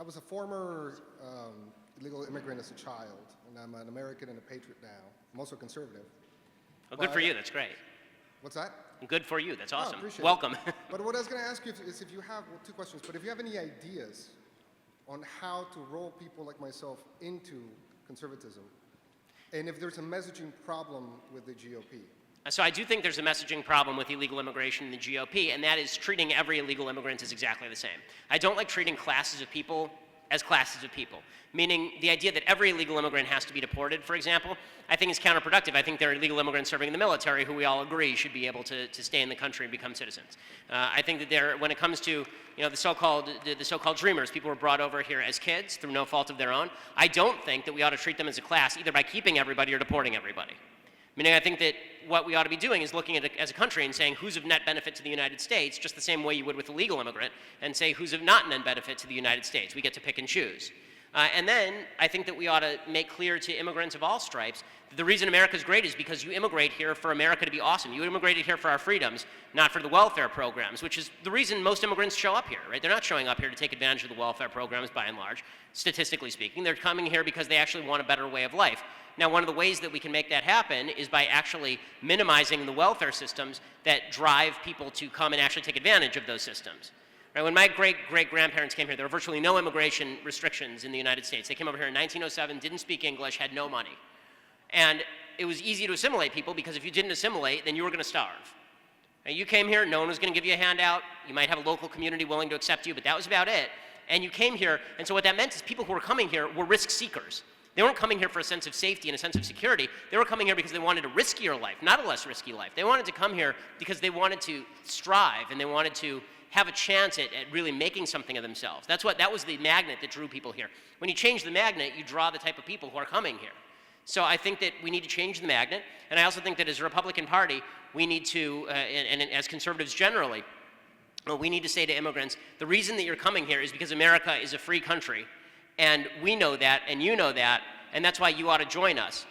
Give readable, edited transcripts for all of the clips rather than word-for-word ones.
I was a former illegal immigrant as a child, and I'm an American and a patriot now. I'm also conservative. Well, good for you. That's great. What's that? Good for you. That's awesome. Appreciate Welcome. But what I was going to ask you is if you have, well, two questions, but if you have any ideas on how to roll people like myself into conservatism, and if there's a messaging problem with the GOP. So I do think there's a messaging problem with illegal immigration in the GOP, and that is treating every illegal immigrant as exactly the same. I don't like treating classes of people as classes of people, meaning the idea that every illegal immigrant has to be deported, for example, I think is counterproductive. I think there are illegal immigrants serving in the military who we all agree should be able to stay in the country and become citizens. I think that when it comes to the so-called dreamers, people were brought over here as kids through no fault of their own, I don't think that we ought to treat them as a class either by keeping everybody or deporting everybody. Meaning I think that what we ought to be doing is looking at it as a country and saying who's of net benefit to the United States, just the same way you would with a legal immigrant, and say who's of not net benefit to the United States. We get to pick and choose. And then I think that we ought to make clear to immigrants of all stripes that the reason America's great is because you immigrate here for America to be awesome. You immigrated here for our freedoms, not for the welfare programs, which is the reason most immigrants show up here, right? They're not showing up here to take advantage of the welfare programs by and large, statistically speaking. They're coming here because they actually want a better way of life. Now, one of the ways that we can make that happen is by actually minimizing the welfare systems that drive people to come and actually take advantage of those systems. Right, when my great-great-grandparents came here, there were virtually no immigration restrictions in the United States. They came over here in 1907, didn't speak English, had no money. And it was easy to assimilate people because if you didn't assimilate, then you were going to starve. Now, you came here, no one was going to give you a handout. You might have a local community willing to accept you, but that was about it. And you came here, and so what that meant is people who were coming here were risk seekers. They weren't coming here for a sense of safety and a sense of security. They were coming here because they wanted a riskier life, not a less risky life. They wanted to come here because they wanted to strive and they wanted to have a chance at really making something of themselves. That was the magnet that drew people here. When you change the magnet, you draw the type of people who are coming here. So I think that we need to change the magnet, and I also think that as a Republican Party, we need to, and as conservatives generally, we need to say to immigrants, the reason that you're coming here is because America is a free country, and we know that, and you know that, and that's why you ought to join us.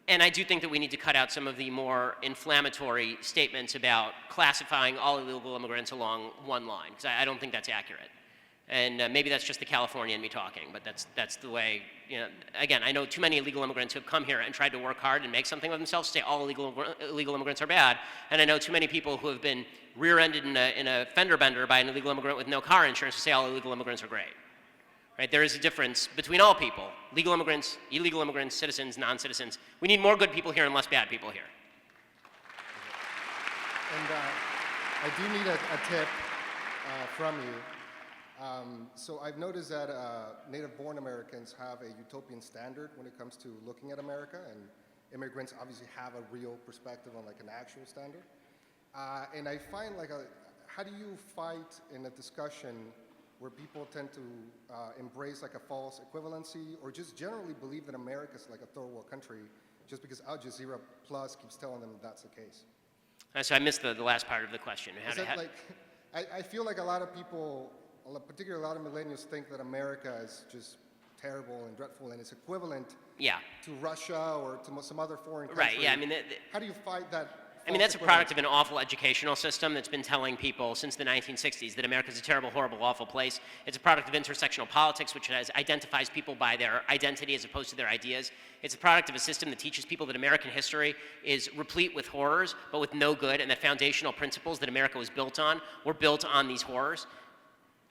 And I do think that we need to cut out some of the more inflammatory statements about classifying all illegal immigrants along one line, because I don't think that's accurate. And maybe that's just the Californian me talking, but that's the way, again, I know too many illegal immigrants who have come here and tried to work hard and make something of themselves, say all illegal immigrants are bad, and I know too many people who have been rear-ended in a fender bender by an illegal immigrant with no car insurance to say all illegal immigrants are great. Right? There is a difference between all people, legal immigrants, illegal immigrants, citizens, non-citizens. We need more good people here and less bad people here. And I do need a tip from you. So I've noticed that native-born Americans have a utopian standard when it comes to looking at America, and immigrants obviously have a real perspective on like an actual standard. And I find how do you fight in a discussion where people tend to embrace like a false equivalency or just generally believe that America is like a third world country just because Al Jazeera Plus keeps telling them that's the case? So I missed the last part of the question. I feel like a lot of people, particularly a lot of millennials, think that America is just terrible and dreadful and it's equivalent to Russia or to some other foreign country. Right, yeah. I mean, how do you fight that? I mean, that's a product of an awful educational system that's been telling people since the 1960s that America's a terrible, horrible, awful place. It's a product of intersectional politics, which identifies people by their identity as opposed to their ideas. It's a product of a system that teaches people that American history is replete with horrors, but with no good, and the foundational principles that America was built on were built on these horrors.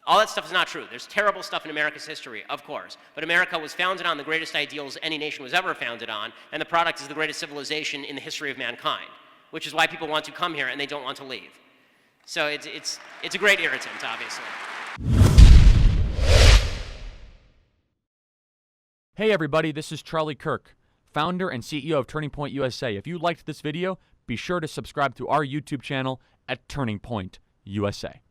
All that stuff is not true. There's terrible stuff in America's history, of course. But America was founded on the greatest ideals any nation was ever founded on, and the product is the greatest civilization in the history of mankind, which is why people want to come here and they don't want to leave. So it's a great irritant, obviously. Hey everybody, this is Charlie Kirk, founder and CEO of Turning Point USA. If you liked this video, be sure to subscribe to our YouTube channel at Turning Point USA.